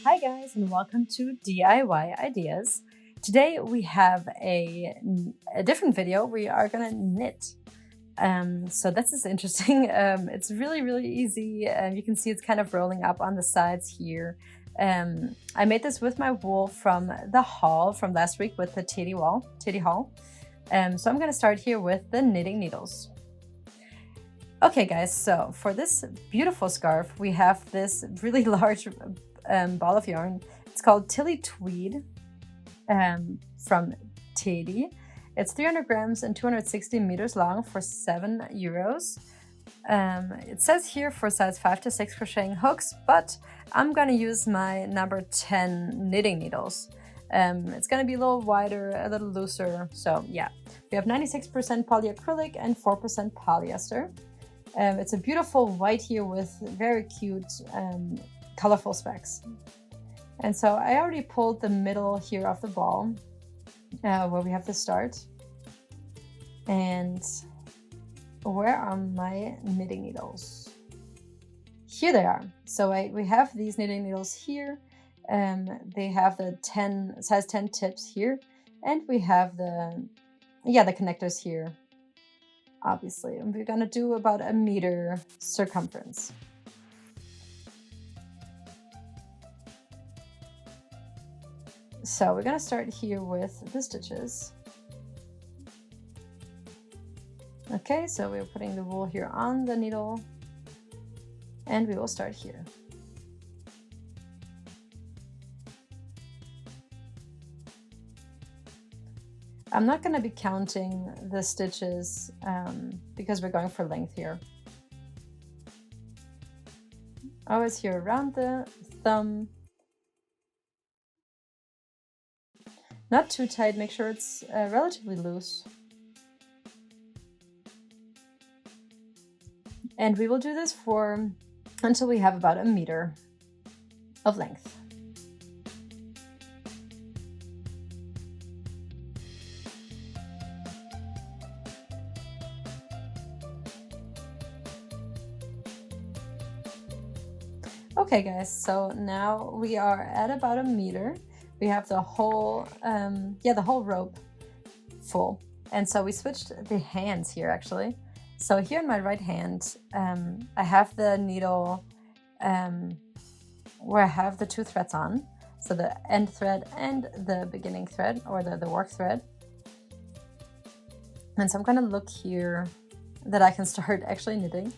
Hi guys, and welcome to DIY Ideas. Today we have a different video. We are gonna knit. So this is interesting. It's really easy. You can see it's kind of rolling up on the sides here. I made this with my wool from the haul from last week with the Tedi haul. So I'm gonna start here with the knitting needles. Okay guys, so for this beautiful scarf, we have this really large ball of yarn. It's called Tilly Tweed from Tedi. It's 300 grams and 260 meters long for €7. It says here for size 5 to 6 crocheting hooks, but I'm gonna use my number 10 knitting needles. It's gonna be a little wider, a little looser, so yeah. We have 96% polyacrylic and 4% polyester. It's a beautiful white here with very cute colorful specks. And so I already pulled the middle here of the ball where we have the start. And where are my knitting needles? Here they are. So we have these knitting needles here. They have the size 10 tips here, and we have the connectors here, obviously. And we're gonna do about 1 meter circumference. So we're gonna start here with the stitches. Okay, so we're putting the wool here on the needle, and we will start here. I'm not gonna be counting the stitches because we're going for length here. Always here around the thumb. Not too tight, make sure it's relatively loose. And we will do this until we have about 1 meter of length. Okay guys, so now we are at about 1 meter. We have the whole rope full. And so we switched the hands here actually. So here in my right hand, I have the needle where I have the 2 threads on. So the end thread and the beginning thread, or the work thread. And so I'm gonna look here that I can start actually knitting.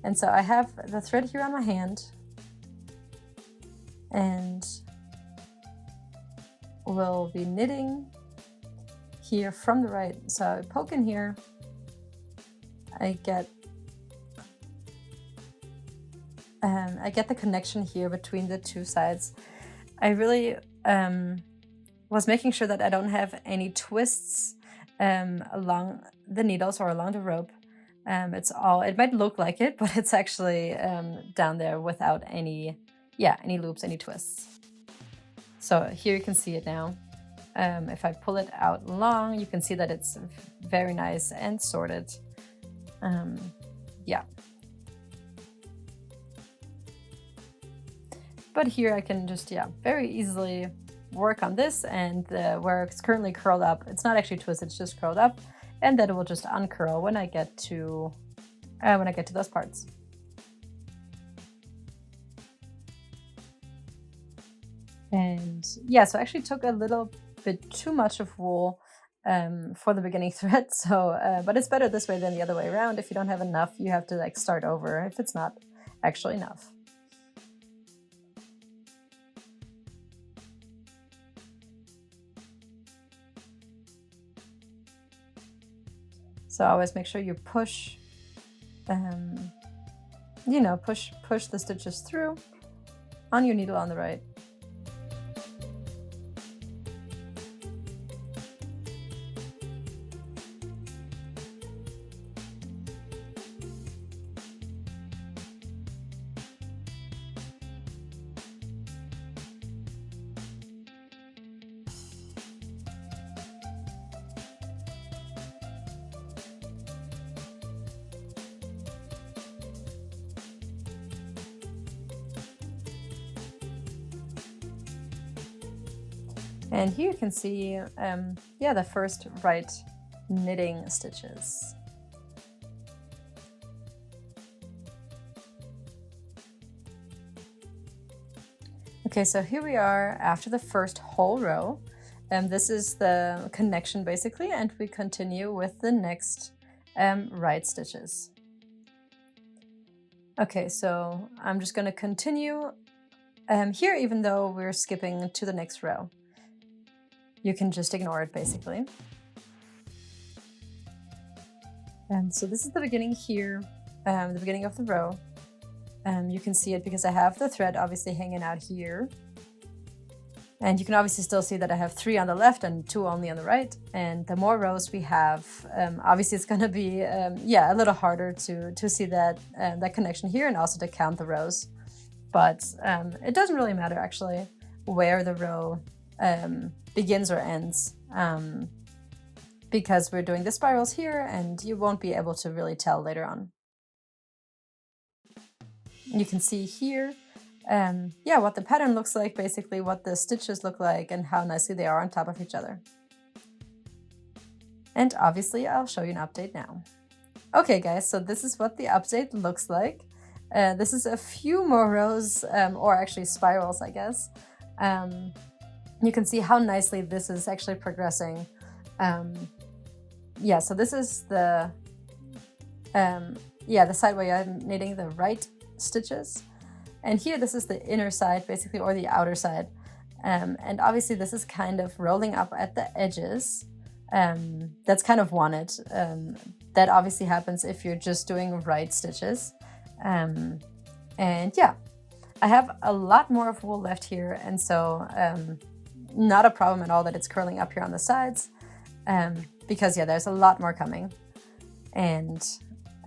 And so I have the thread here on my hand, and we'll be knitting here from the right. So I poke in here, I get the connection here between the 2 sides. I really was making sure that I don't have any twists along the needles or along the rope. It might look like it, but it's actually down there without any loops, any twists. So here you can see it now. If I pull it out long, you can see that it's very nice and sorted. But here I can just, very easily work on this, and where it's currently curled up, it's not actually twisted, it's just curled up, and then it will just uncurl when I get to those parts. And so I actually took a little bit too much of wool for the beginning thread. So, but it's better this way than the other way around. If you don't have enough, you have to start over if it's not actually enough. So always make sure you push the stitches through on your needle on the right. And here you can see, yeah, the first right knitting stitches. Okay, so here we are after the first whole row. This is the connection basically, and we continue with the next right stitches. Okay, so I'm just going to continue here, even though we're skipping to the next row. You can just ignore it basically. So this is the beginning here, the beginning of the row. You can see it because I have the thread obviously hanging out here. And you can obviously still see that I have 3 on the left and 2 only on the right. And the more rows we have, obviously it's going to be, yeah, a little harder to see that, that connection here and also to count the rows. But it doesn't really matter actually where the row begins or ends, because we're doing the spirals here and you won't be able to really tell later on. You can see here, yeah, what the pattern looks like, basically what the stitches look like and how nicely they are on top of each other. And obviously I'll show you an update now. Okay guys, so this is what the update looks like. This is a few more rows, or actually spirals, I guess. You can see how nicely this is actually progressing. Yeah, so this is the, yeah, the side where I'm knitting the right stitches. And here, this is the inner side, basically, or the outer side. And obviously, this is kind of rolling up at the edges. That's kind of wanted. That obviously happens if you're just doing right stitches. And yeah, I have a lot more of wool left here. And so not a problem at all that it's curling up here on the sides. Because yeah, there's a lot more coming. And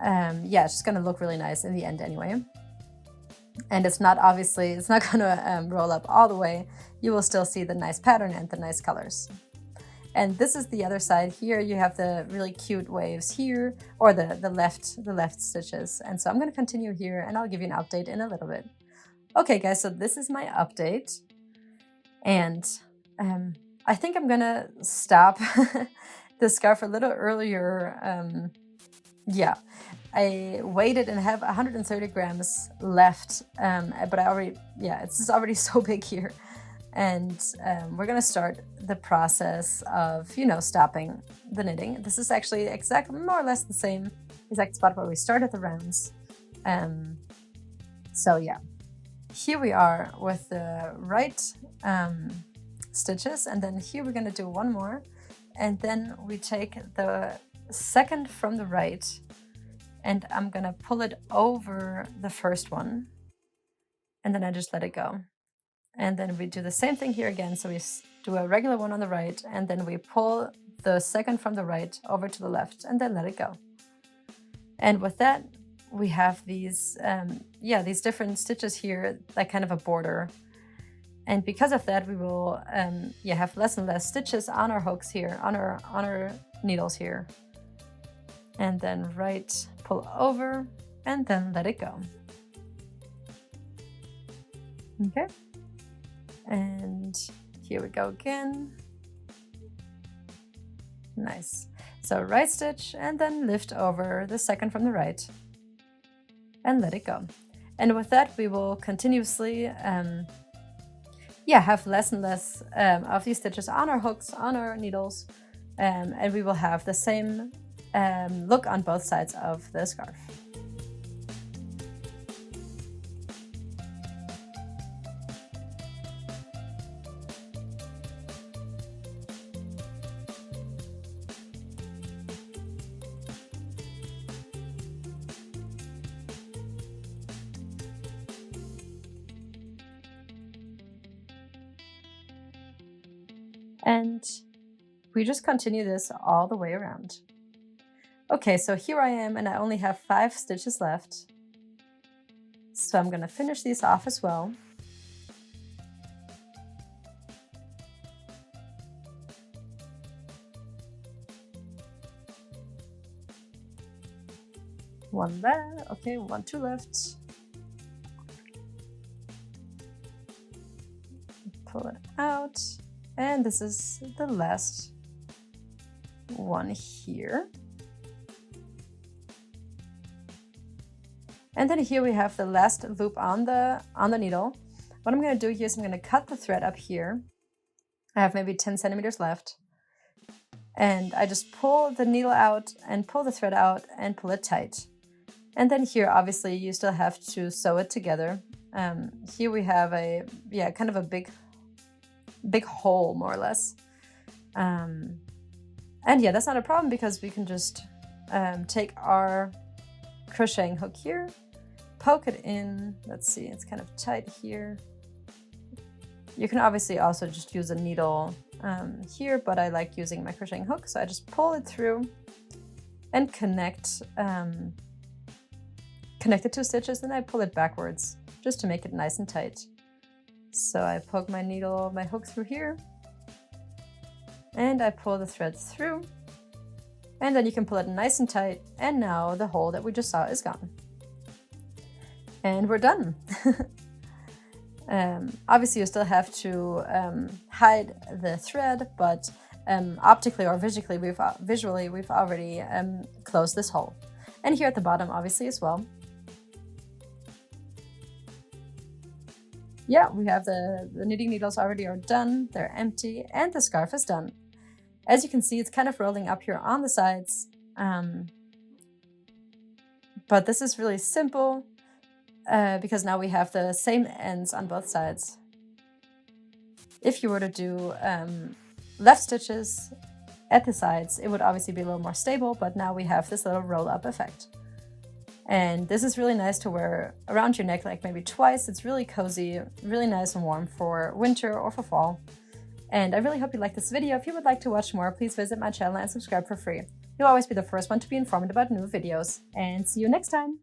yeah, it's just going to look really nice in the end anyway. And it's not obviously, it's not going to roll up all the way. You will still see the nice pattern and the nice colors. And this is the other side. Here you have the really cute waves here, or the left stitches. And so I'm going to continue here and I'll give you an update in a little bit. Okay guys, so this is my update. And I think I'm going to stop the scarf a little earlier. Yeah, I waited and have 130 grams left, but I already, yeah, it's just already so big here. And we're gonna start the process of, you know, stopping the knitting. This is actually exactly more or less the same exact spot where we started the rounds. So yeah, here we are with the right stitches, and then here we're gonna do one more, and then we take the second from the right, and I'm gonna pull it over the first one, and then I just let it go. And then we do the same thing here again. So we do a regular one on the right, and then we pull the second from the right over to the left, and then let it go. And with that, we have these, yeah, these different stitches here, like kind of a border. And because of that, we will, yeah, have less and less stitches on our hooks here, on our needles here. And then right, pull over, and then let it go. Okay. And here we go again. Nice. So right stitch, and then lift over the second from the right, and let it go. And with that, we will continuously, yeah, have less and less of these stitches on our hooks, on our needles, and we will have the same look on both sides of the scarf. And we just continue this all the way around. Okay, so here I am, and I only have 5 stitches left. So I'm going to finish these off as well. One there, okay, 1, 2 left. Pull it out. And this is the last one here. And then here we have the last loop on the needle. What I'm going to do here is I'm going to cut the thread up here. I have maybe 10 centimeters left. And I just pull the needle out and pull the thread out and pull it tight. And then here, obviously, you still have to sew it together. Here we have a, kind of a big hole, more or less. And yeah, that's not a problem because we can just take our crocheting hook here, poke it in. Let's see, it's kind of tight here. You can obviously also just use a needle here, but I like using my crocheting hook, so I just pull it through and connect the 2 stitches, and I pull it backwards just to make it nice and tight. So I poke my hook through here, and I pull the thread through, and then you can pull it nice and tight, and now the hole that we just saw is gone. And we're done. Obviously you still have to hide the thread, but optically or visually we've already closed this hole. And here at the bottom obviously as well. Yeah, we have the knitting needles already are done, they're empty, and the scarf is done. As you can see, it's kind of rolling up here on the sides, but this is really simple because now we have the same ends on both sides. If you were to do left stitches at the sides, it would obviously be a little more stable, but now we have this little roll-up effect. And this is really nice to wear around your neck, like maybe twice. It's really cozy, really nice and warm for winter or for fall. And I really hope you liked this video. If you would like to watch more, please visit my channel and subscribe for free. You'll always be the first one to be informed about new videos. And see you next time!